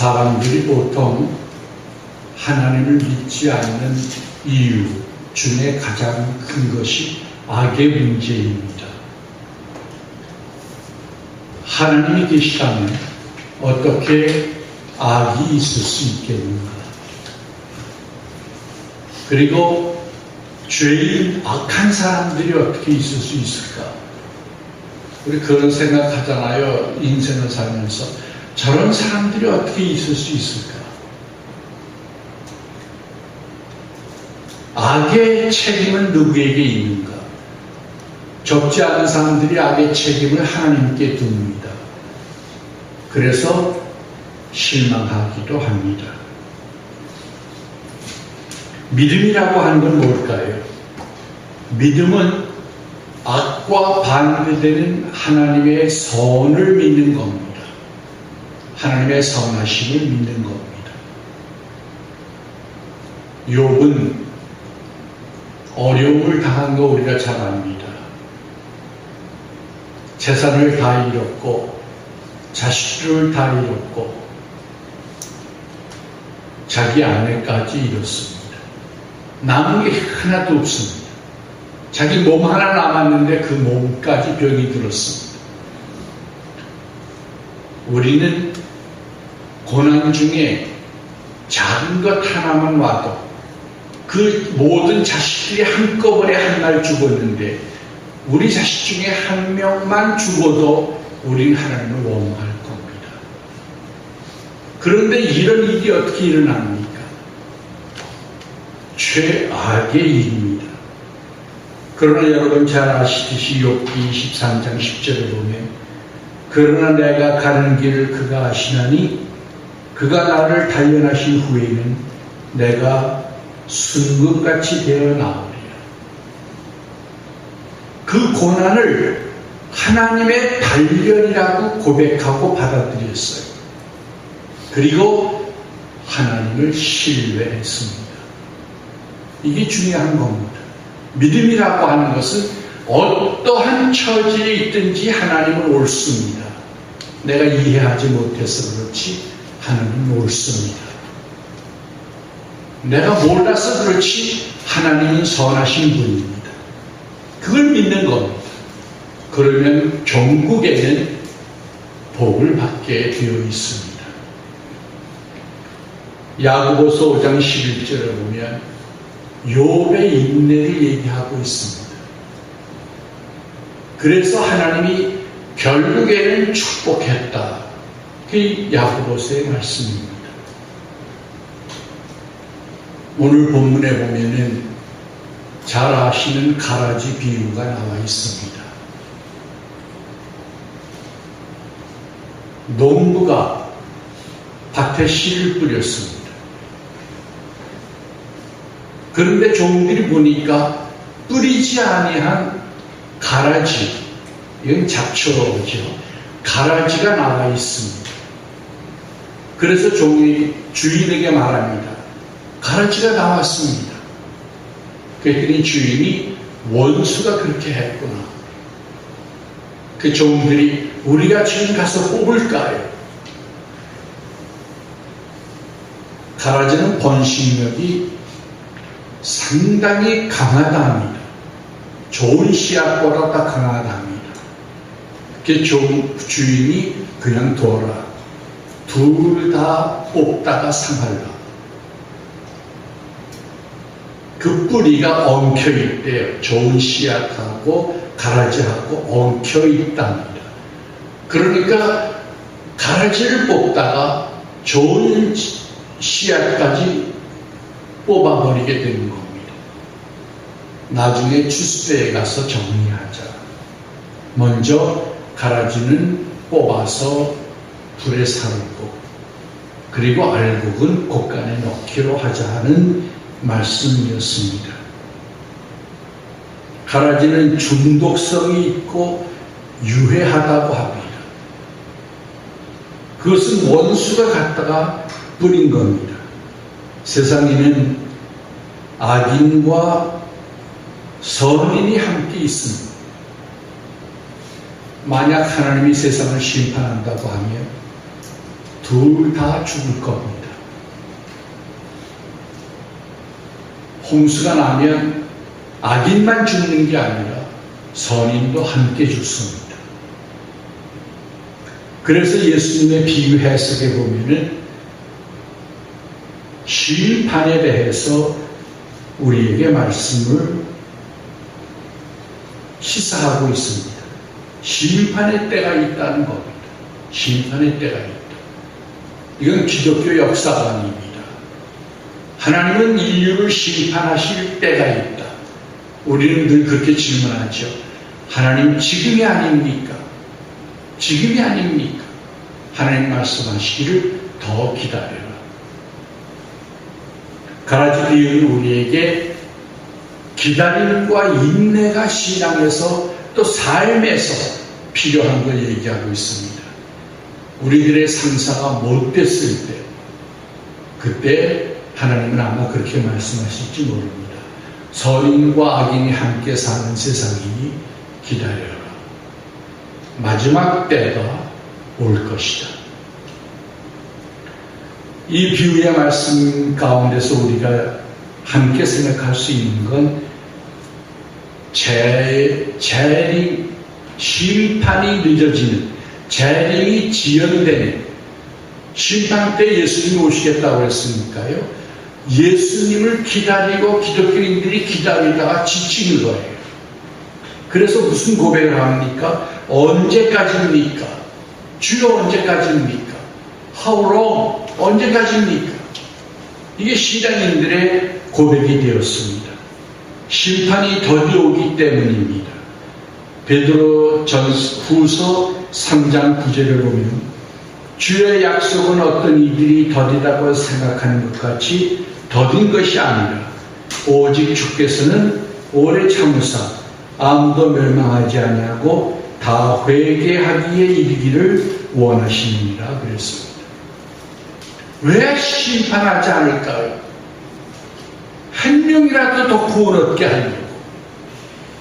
사람들이 보통 하나님을 믿지 않는 이유 중에 가장 큰 것이 악의 문제입니다. 하나님이 계시다면 어떻게 악이 있을 수 있겠는가? 그리고 죄인, 악한 사람들이 어떻게 있을 수 있을까? 우리 그런 생각하잖아요. 인생을 살면서. 저런 사람들이 어떻게 있을 수 있을까? 악의 책임은 누구에게 있는가? 적지 않은 사람들이 악의 책임을 하나님께 둡니다. 그래서 실망하기도 합니다. 믿음이라고 하는 건 뭘까요? 믿음은 악과 반대되는 하나님의 선을 믿는 겁니다. 하나님의 선하심을 믿는 겁니다. 욥은 어려움을 당한 거 우리가 잘 압니다. 재산을 다 잃었고 자식들을 다 잃었고 자기 아내까지 잃었습니다. 남은 게 하나도 없습니다. 자기 몸 하나 남았는데 그 몸까지 병이 들었습니다. 우리는 고난 중에 작은 것 하나만 와도 그 모든 자식들이 한꺼번에 한 날 죽었는데 우리 자식 중에 한 명만 죽어도 우리는 하나님을 원망할 겁니다. 그런데 이런 일이 어떻게 일어납니까? 최악의 일입니다. 그러나 여러분 잘 아시듯이 욥기 23장 10절을 보면 그러나 내가 가는 길을 그가 아시나니 그가 나를 단련하신 후에는 내가 순금같이 되어 나오리라. 그 고난을 하나님의 단련이라고 고백하고 받아들였어요. 그리고 하나님을 신뢰했습니다. 이게 중요한 겁니다. 믿음이라고 하는 것은 어떠한 처지에 있든지 하나님을 옳습니다. 내가 이해하지 못해서 그렇지 하나님은 옳습니다. 내가 몰라서 그렇지 하나님은 선하신 분입니다. 그걸 믿는 겁니다. 그러면 종국에는 복을 받게 되어 있습니다. 야고보서 5장 11절을 보면 욥의 인내를 얘기하고 있습니다. 그래서 하나님이 결국에는 축복했다. 그게 야고보서의 말씀입니다. 오늘 본문에 보면은 잘 아시는 가라지 비유가 나와 있습니다. 농부가 밭에 씨를 뿌렸습니다. 그런데 종들이 보니까 뿌리지 아니한 가라지, 이건 잡초죠. 가라지가 나와 있습니다. 그래서 종이 주인에게 말합니다. 가라지가 나왔습니다. 그랬더니 주인이 원수가 그렇게 했구나. 그 종들이 우리가 지금 가서 뽑을까요? 가라지는 번식력이 상당히 강하답니다. 좋은 씨앗보다 더 강하답니다. 그 주인이 그냥 둬라. 둘 다 뽑다가 상할라. 그 뿌리가 엉켜있대요. 좋은 씨앗하고 가라지하고 엉켜있답니다. 그러니까 가라지를 뽑다가 좋은 씨앗까지 뽑아버리게 되는 겁니다. 나중에 주스대에 가서 정리하자. 먼저 가라지는 뽑아서 불에 사르고 그리고 알곡은 곳간에 넣기로 하자 하는 말씀이었습니다. 가라지는 중독성이 있고 유해하다고 합니다. 그것은 원수가 갖다가 뿌린 겁니다. 세상에는 악인과 선인이 함께 있습니다. 만약 하나님이 세상을 심판한다고 하면 둘 다 죽을 겁니다. 홍수가 나면 악인만 죽는 게 아니라 선인도 함께 죽습니다. 그래서 예수님의 비유 해석에 보면은 심판에 대해서 우리에게 말씀을 시사하고 있습니다. 심판의 때가 있다는 겁니다. 심판의 때가 있다. 이건 기독교 역사관입니다. 하나님은 인류를 심판하실 때가 있다. 우리는 늘 그렇게 질문하죠. 하나님 지금이 아닙니까? 지금이 아닙니까? 하나님 말씀하시기를 더 기다려라. 가라지 비유는 우리에게 기다림과 인내가 신앙에서 또 삶에서 필요한 걸 얘기하고 있습니다. 우리들의 상사가 못됐을 때, 그때 하나님은 아마 그렇게 말씀하실지 모릅니다. 선인과 악인이 함께 사는 세상이니 기다려라. 마지막 때가 올 것이다. 이 비유의 말씀 가운데서 우리가 함께 생각할 수 있는 건 재림, 심판이 늦어지는, 재림이 지연되는, 심판 때 예수님이 오시겠다고 했으니까요. 예수님을 기다리고 기독교인들이 기다리다가 지치는 거예요. 그래서 무슨 고백을 합니까? 언제까지입니까? 주여 언제까지입니까? How long? 언제까지입니까? 이게 신앙인들의 고백이 되었습니다. 심판이 더디 오기 때문입니다. 베드로 후서 3장 9절을 보면 주의 약속은 어떤 이들이 더디다고 생각하는 것 같이 더딘 것이 아니라 오직 주께서는 오래 참으사 아무도 멸망하지 아니하고 다 회개하기에 이르기를 원하시느니라 그랬습니다. 왜 심판하지 않을까요? 한 명이라도 더 구원 얻게 하려고.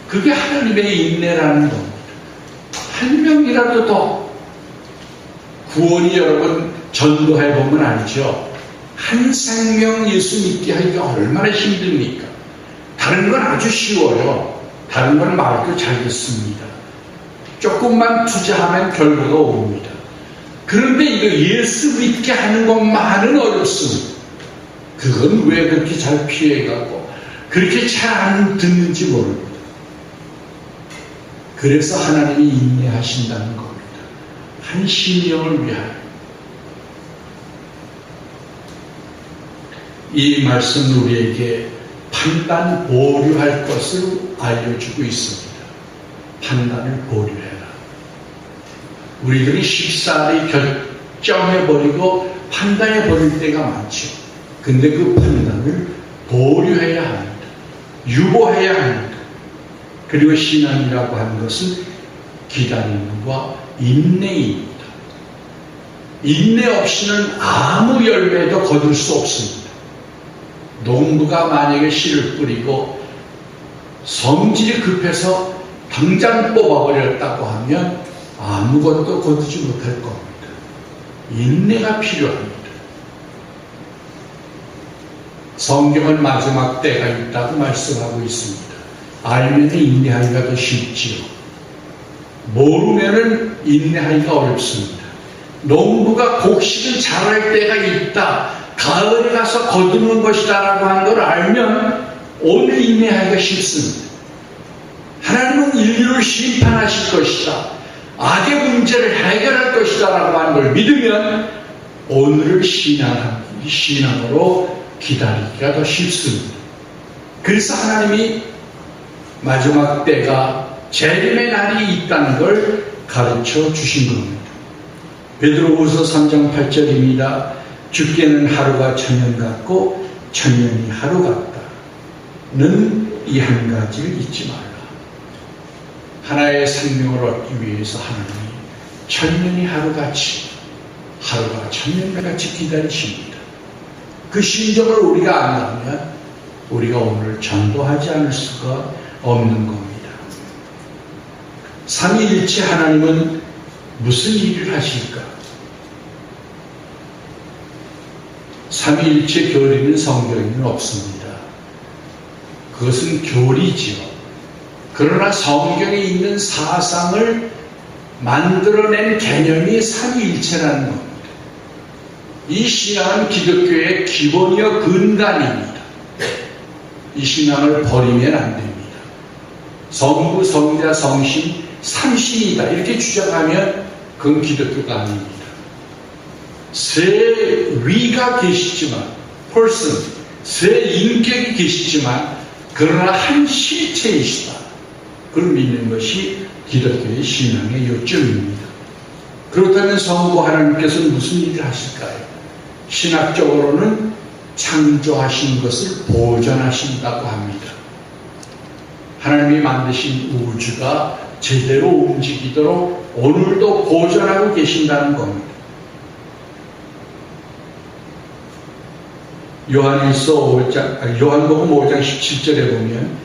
그게 하나님의 인내라는 겁니다. 한 명이라도 더 구원이 여러분 전도해보면 알죠. 한 생명 예수 믿게 하기가 얼마나 힘듭니까? 다른 건 아주 쉬워요. 다른 건 말도 잘 듣습니다. 조금만 투자하면 결과가 옵니다. 그런데 이거 예수 믿게 하는 것만은 어렵습니다. 그건 왜 그렇게 잘 피해가고 그렇게 잘 안 듣는지 모릅니다. 그래서 하나님이 인내하신다는 겁니다. 한 심령을 위하여. 이 말씀은 우리에게 판단 보류할 것을 알려주고 있습니다. 판단을 보류해라. 우리들이 쉽사리 결정해버리고 판단해버릴 때가 많죠. 근데 그 판단을 보류해야 합니다. 유보해야 합니다. 그리고 신앙이라고 하는 것은 기다림과 인내입니다. 인내 없이는 아무 열매도 거둘 수 없습니다. 농부가 만약에 씨를 뿌리고 성질이 급해서 당장 뽑아버렸다고 하면 아무것도 거두지 못할 겁니다. 인내가 필요합니다. 성경은 마지막 때가 있다고 말씀하고 있습니다. 알면 인내하기가 더 쉽지요. 모르면 인내하기가 어렵습니다. 농부가 곡식을 자랄 때가 있다, 가을에 가서 거두는 것이다 라고 하는 걸 알면 오늘 인내하기가 쉽습니다. 하나님은 인류를 심판하실 것이다, 악의 문제를 해결할 것이다 라고 하는 걸 믿으면 오늘을 신앙으로 기다리기가 더 쉽습니다. 그래서 하나님이 마지막 때가 재림의 날이 있다는 걸 가르쳐 주신 겁니다. 베드로후서 3장 8절입니다. 주께는 하루가 천년 같고 천년이 하루 같다는 이 한 가지를 잊지 말라. 하나의 생명을 얻기 위해서 하나님이 천년이 하루같이, 하루가 천년같이 기다리십니다. 그 심정을 우리가 안다면 우리가 오늘 전도하지 않을 수가 없는 겁니다. 삼위일체 하나님은 무슨 일을 하실까? 삼위일체 교리는 성경에는 없습니다. 그것은 교리지요. 그러나 성경에 있는 사상을 만들어낸 개념이 삼위일체라는 겁니다. 이 신앙은 기독교의 기본이요 근간입니다. 이 신앙을 버리면 안 됩니다. 성부, 성자, 성신, 삼신이다 이렇게 주장하면 그건 기독교가 아닙니다. 세 위가 계시지만, person, 세 인격이 계시지만 그러나 한 실체이시다. 그걸 믿는 것이 기독교의 신앙의 요점입니다. 그렇다면 성부 하나님께서는 무슨 일을 하실까요? 신학적으로는 창조하신 것을 보존하신다고 합니다. 하나님이 만드신 우주가 제대로 움직이도록 오늘도 보존하고 계신다는 겁니다. 요한복음 5장 17절에 보면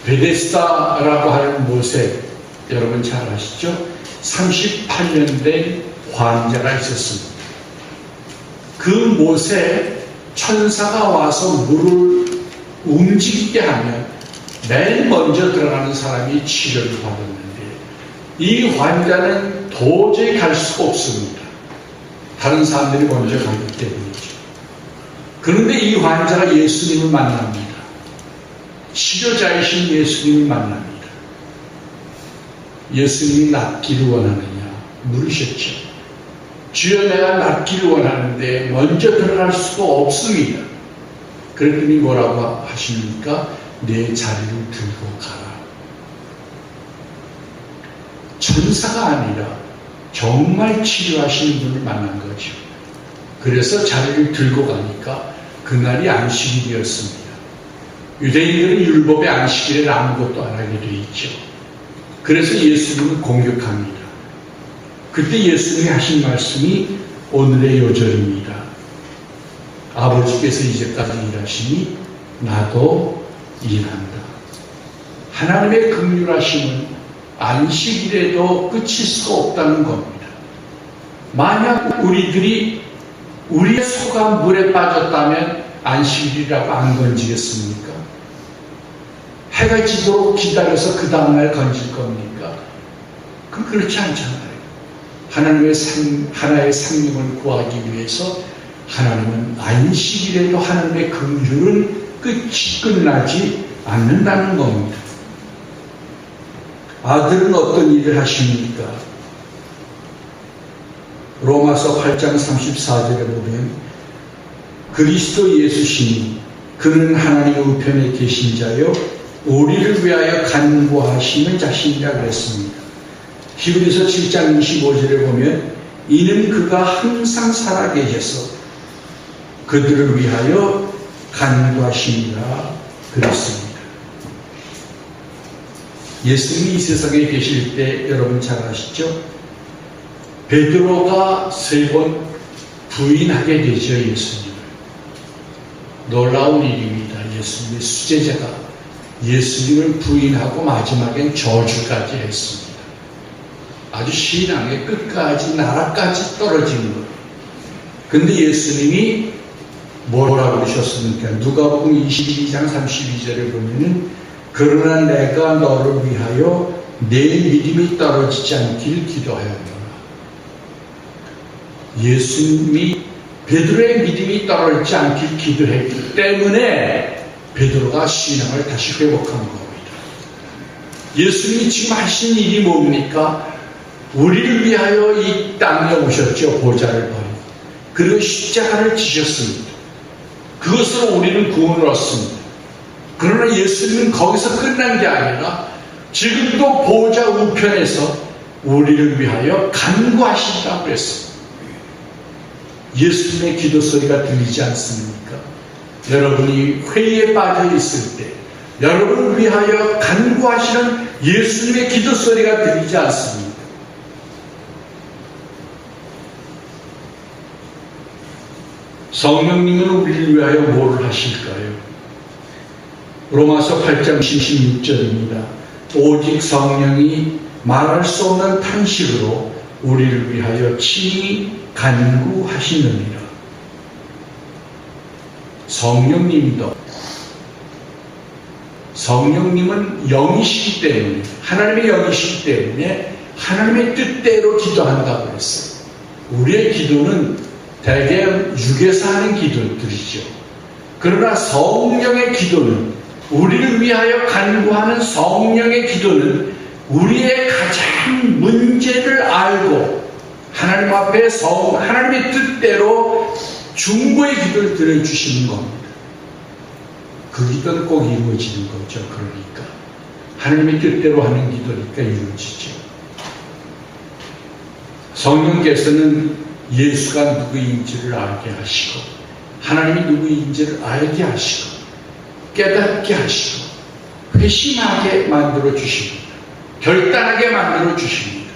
베데스다라고 하는 못에 여러분 잘 아시죠? 38년 된 환자가 있었습니다. 그 못에 천사가 와서 물을 움직이게 하면 맨 먼저 들어가는 사람이 치료를 받았는데 이 환자는 도저히 갈 수가 없습니다. 다른 사람들이 먼저 가기 때문이죠. 그런데 이 환자가 예수님을 만납니다. 치료자이신 예수님을 만납니다. 예수님이 낫기를 원하느냐 물으셨죠. 주여 내가 낫기를 원하는데 먼저 들어갈 수가 없습니다. 그랬더니 뭐라고 하십니까? 내 자리를 들고 가라. 천사가 아니라 정말 치료하시는 분을 만난 거죠. 그래서 자리를 들고 가니까 그날이 안식일이었습니다. 유대인들은 율법의 안식일에 아무것도 안 하게 되어 있죠. 그래서 예수님을 공격합니다. 그때 예수님이 하신 말씀이 오늘의 요절입니다. 아버지께서 이제까지 일하시니 나도 일한다. 하나님의 긍휼하심은 안식일에도 끝일 수가 없다는 겁니다. 만약 우리들이 우리의 소가 물에 빠졌다면 안식일이라고 안 건지겠습니까? 해가 지도록 기다려서 그 다음날 건질 겁니까? 그럼 그렇지 않잖아요. 하나의 생명을 구하기 위해서 하나님은 안식일에도 하나님의 긍휼은 끝나지 않는다는 겁니다. 아들은 어떤 일을 하십니까? 로마서 8장 34절에 보면 그리스도 예수시니 그는 하나님의 우편에 계신 자요 우리를 위하여 간구하시는 자신이라 그랬습니다. 히브리서 7장 25절에 보면 이는 그가 항상 살아계셔서 그들을 위하여 간구하시니라 그랬습니다. 예수님이 이 세상에 계실 때 여러분 잘 아시죠? 베드로가 3번 부인하게 되죠. 예수님을. 놀라운 일입니다. 예수님의 수제자가 예수님을 부인하고 마지막엔 저주까지 했습니다. 아주 신앙의 끝까지 나라까지 떨어진 거예요. 근데 예수님이 뭐라고 그러셨습니까? 누가복음 22장 32절에 보면은 그러나 내가 너를 위하여 내 믿음이 떨어지지 않길 기도하였노라. 예수님이 베드로의 믿음이 떨어지지 않길 기도했기 때문에 베드로가 신앙을 다시 회복한 겁니다. 예수님이 지금 하신 일이 뭡니까? 우리를 위하여 이 땅에 오셨죠. 보좌를 버리고. 그리고 십자가를 지셨습니다. 그것으로 우리는 구원을 얻습니다. 그러나 예수님은 거기서 끝난 게 아니라 지금도 보좌 우편에서 우리를 위하여 간구하신다고 했습니다. 예수님의 기도 소리가 들리지 않습니까? 여러분이 회의에 빠져 있을 때 여러분을 위하여 간구하시는 예수님의 기도 소리가 들리지 않습니까? 성령님은 우리를 위하여 뭘 하실까요? 로마서 8장 16절입니다. 오직 성령이 말할 수 없는 탄식으로 우리를 위하여 친히 간구하시느니라. 성령님은 영이시기 때문에, 하나님의 영이시기 때문에 하나님의 뜻대로 기도한다고 그랬어요. 우리의 기도는 대개 육에서 하는 기도들이죠. 그러나 성령의 기도는, 우리를 위하여 간구하는 성령의 기도는 우리의 가장 문제를 알고 하나님 앞에 하나님의 뜻대로 중보의 기도를 드려주시는 겁니다. 그 기도는 꼭 이루어지는 거죠. 그러니까 하나님의 뜻대로 하는 기도니까 이루어지죠. 성령께서는 예수가 누구인지를 알게 하시고, 하나님이 누구인지를 알게 하시고, 깨닫게 하시고, 회심하게 만들어 주십니다. 결단하게 만들어 주십니다.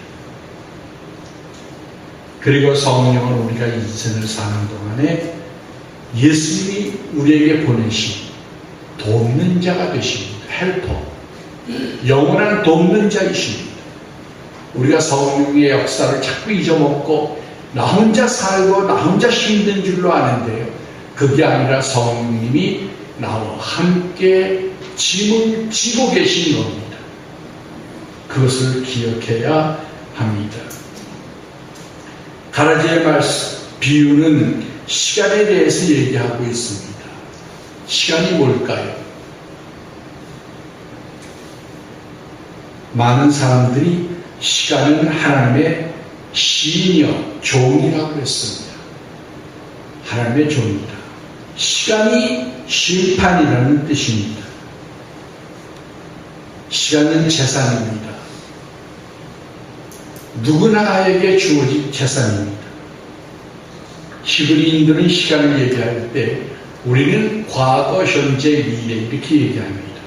그리고 성령은 우리가 인생을 사는 동안에 예수님이 우리에게 보내신 돕는 자가 되십니다. 헬퍼, 영원한 돕는 자이십니다. 우리가 성령의 역사를 자꾸 잊어먹고 나 혼자 살고 나 혼자 힘든 줄로 아는데요, 그게 아니라 성령님이 나와 함께 짐을 지고 계신 겁니다. 그것을 기억해야 합니다. 가라지의 비유는 시간에 대해서 얘기하고 있습니다. 시간이 뭘까요? 많은 사람들이 시간은 하나님의 시인이요, 종이라고 했습니다. 하나님의 종이다. 시간이 심판이라는 뜻입니다. 시간은 재산입니다. 누구나에게 주어진 재산입니다. 히브리인들은 시간을 얘기할 때 우리는 과거, 현재, 미래 이렇게 얘기합니다.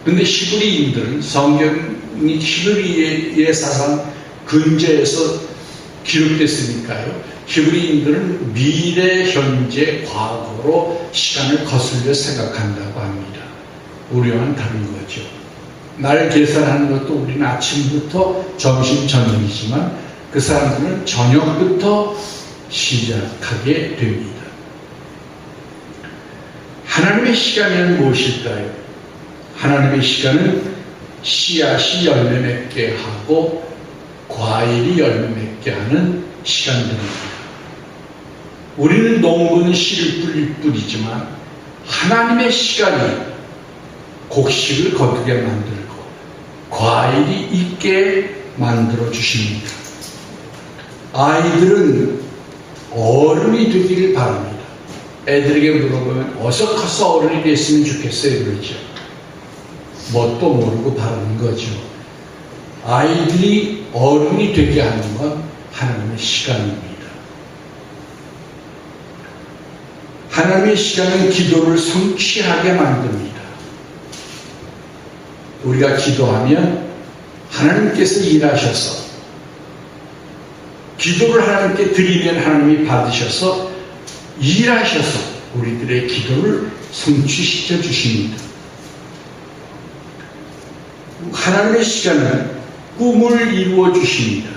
그런데 히브리인들은 성경이 히브리의 사상 근저에서 기록됐으니까요, 히브리인들은 미래, 현재, 과거로 시간을 거슬려 생각한다고 합니다. 우리와는 다른 거죠. 날 계산하는 것도 우리는 아침부터 점심, 저녁이지만 그 사람들은 저녁부터 시작하게 됩니다. 하나님의 시간은 무엇일까요? 하나님의 시간은 씨앗이 열매 맺게 하고 과일이 열매 맺게 하는 시간들입니다. 우리는 농부는 씨를 뿌릴 뿐이지만 하나님의 시간이 곡식을 거두게 만들고 과일이 있게 만들어 주십니다. 아이들은 어른이 되기를 바랍니다. 애들에게 물어보면 어서 커서 어른이 됐으면 좋겠어요 그러죠. 뭣도 모르고 바라는 거죠. 아이들이 어른이 되게 하는 건 하나님의 시간입니다. 하나님의 시간은 기도를 성취하게 만듭니다. 우리가 기도하면 하나님께서 일하셔서, 기도를 하나님께 드리면 하나님이 받으셔서 일하셔서 우리들의 기도를 성취시켜 주십니다. 하나님의 시간은 꿈을 이루어 주십니다.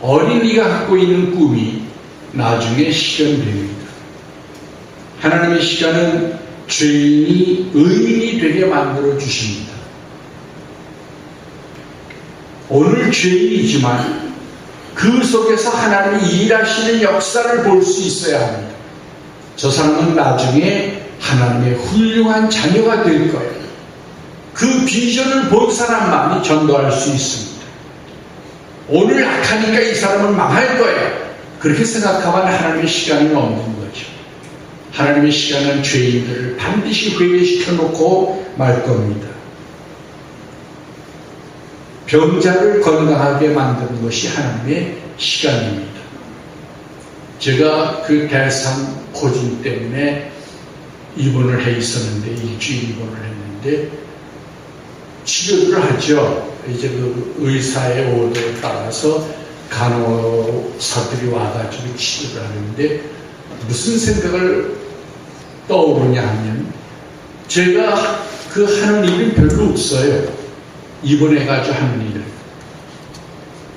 어린이가 갖고 있는 꿈이 나중에 실현됩니다. 하나님의 시간은 죄인이 의인이 되게 만들어 주십니다. 오늘 죄인이지만 그 속에서 하나님이 일하시는 역사를 볼 수 있어야 합니다. 저 사람은 나중에 하나님의 훌륭한 자녀가 될 거예요. 그 비전을 본 사람만이 전도할 수 있습니다. 오늘 악하니까 이 사람은 망할 거예요. 그렇게 생각하면 하나님의 시간이 없는 거죠. 하나님의 시간은 죄인들을 반드시 회개시켜 놓고 말 겁니다. 병자를 건강하게 만드는 것이 하나님의 시간입니다. 제가 그 대상 고진 때문에 입원을 해 있었는데, 일주일 입원을 했는데 치료를 하죠. 이제 그 의사의 오더에 따라서 간호사들이 와가지고 치료를 하는데 무슨 생각을 떠오르냐 하면, 제가 그 하는 일은 별로 없어요. 입원해가지고 하는 일을.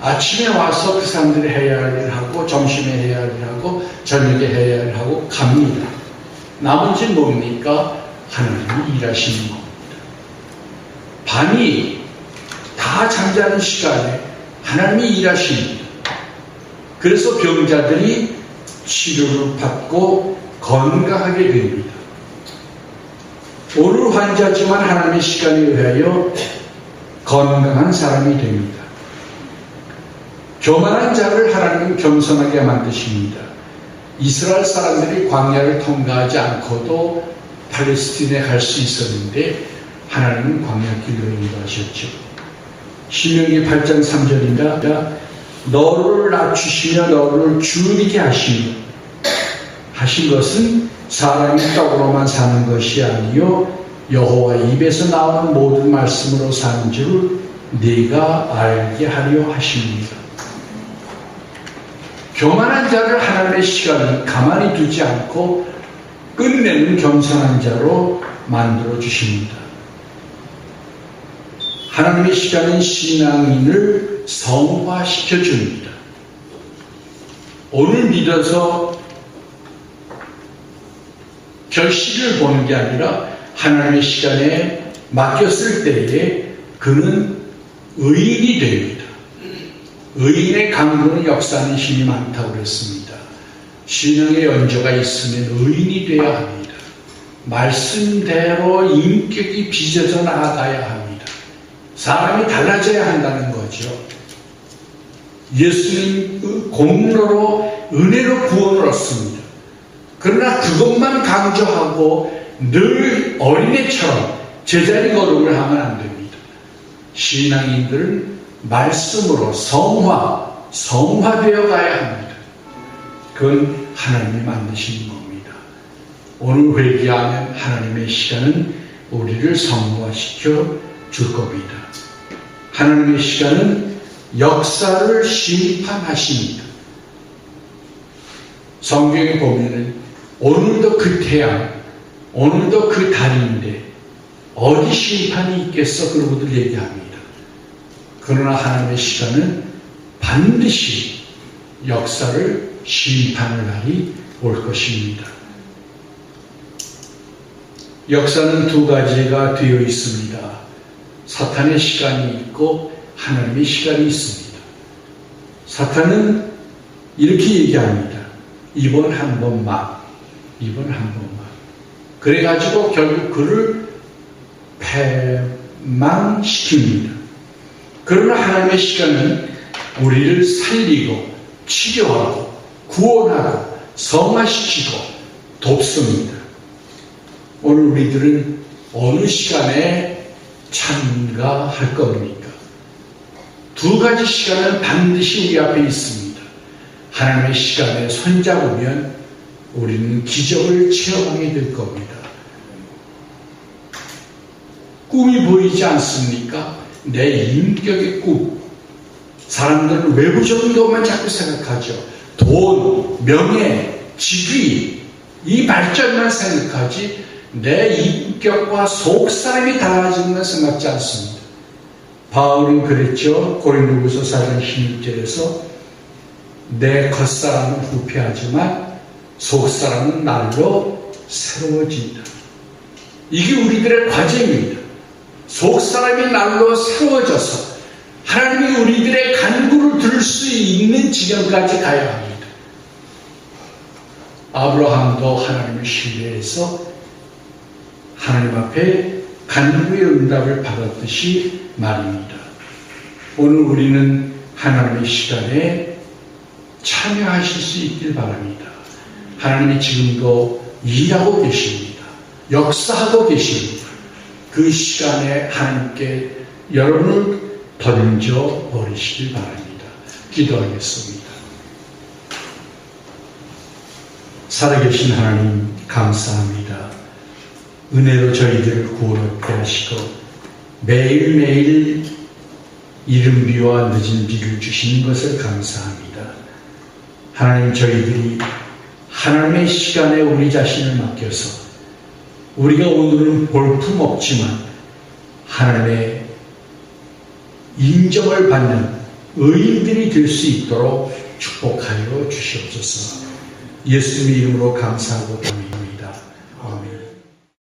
아침에 와서 그 사람들이 해야 할 일을 하고, 점심에 해야 할 일을 하고, 저녁에 해야 할 일을 하고 갑니다. 나머지 뭡니까? 하나님이 일하시는 겁니다. 밤이 다 잠자는 시간에 하나님이 일하십니다. 그래서 병자들이 치료를 받고 건강하게 됩니다. 오늘 환자지만 하나님의 시간에 의하여 건강한 사람이 됩니다. 교만한 자를 하나님은 겸손하게 만드십니다. 이스라엘 사람들이 광야를 통과하지 않고도 팔레스틴에 갈 수 있었는데 하나님은 광야길로 인도하셨죠. 신명기 8장 3절인가 너를 낮추시며 너를 줄이게 하시며 하신 것은 사람이 떡으로만 사는 것이 아니요 여호와 입에서 나오는 모든 말씀으로 사는 줄 네가 알게 하려 하십니다. 교만한 자를 하나님의 시간을 가만히 두지 않고 끝내는 겸손한 자로 만들어 주십니다. 하나님의 시간은 신앙인을 성화시켜 줍니다. 오늘 믿어서 결실을 보는 게 아니라 하나님의 시간에 맡겼을 때에 그는 의인이 됩니다. 의인의 강도는 역사하는 힘이 많다고 그랬습니다. 신앙의 연조가 있으면 의인이 되어야 합니다. 말씀대로 인격이 빚어져 나아가야 합니다. 사람이 달라져야 한다는 거죠. 예수님 공로로 은혜로 구원을 얻습니다. 그러나 그것만 강조하고 늘 어린애처럼 제자리 걸음을 하면 안 됩니다. 신앙인들은 말씀으로 성화되어 가야 합니다. 그건 하나님이 만드신 겁니다. 오늘 회개하면 하나님의 시간은 우리를 성화시켜 줄 겁니다. 하나님의 시간은 역사를 심판하십니다. 성경에 보면은 오늘도 그 태양, 오늘도 그 달인데 어디 심판이 있겠어? 그러고들 얘기합니다. 그러나 하나님의 시간은 반드시 역사를 심판할 날이 올 것입니다. 역사는 두 가지가 되어 있습니다. 사탄의 시간이 있고 하나님의 시간이 있습니다. 사탄은 이렇게 얘기합니다. 이번 한 번만. 그래가지고 결국 그를 패망시킵니다. 그러나 하나님의 시간은 우리를 살리고 치료하고 구원하고 성화시키고 돕습니다. 오늘 우리들은 어느 시간에 참가할 겁니까? 두 가지 시간은 반드시 우리 앞에 있습니다. 하나님의 시간에 손잡으면 우리는 기적을 체험하게 될 겁니다. 꿈이 보이지 않습니까? 내 인격의 꿈. 사람들은 외부적인 것만 자꾸 생각하죠. 돈, 명예, 직위, 이 발전만 생각하지 내 인격과 속사람이 달라지는 건 생각지 않습니다. 바울은 그랬죠. 고린도후서 4장 16절에서 내 겉사람은 후패하지만 속사람은 날로 새로워진다. 이게 우리들의 과제입니다. 속사람이 날로 새로워져서 하나님이 우리들의 간구를 들을 수 있는 지경까지 가야 합니다. 아브라함도 하나님을 신뢰해서 하나님 앞에 간구의 응답을 받았듯이 말입니다. 오늘 우리는 하나님의 시간에 참여하실 수 있길 바랍니다. 하나님이 지금도 일하고 계십니다. 역사하고 계십니다. 그 시간에 하나님께 여러분을 던져버리시길 바랍니다. 기도하겠습니다. 살아계신 하나님 감사합니다. 은혜로 저희들을 구원하게 하시고 매일매일 이른 비와 늦은 비를 주시는 것을 감사합니다. 하나님, 저희들이 하나님의 시간에 우리 자신을 맡겨서 우리가 오늘은 볼품없지만 하나님의 인정을 받는 의인들이 될 수 있도록 축복하여 주시옵소서. 예수님의 이름으로 감사하고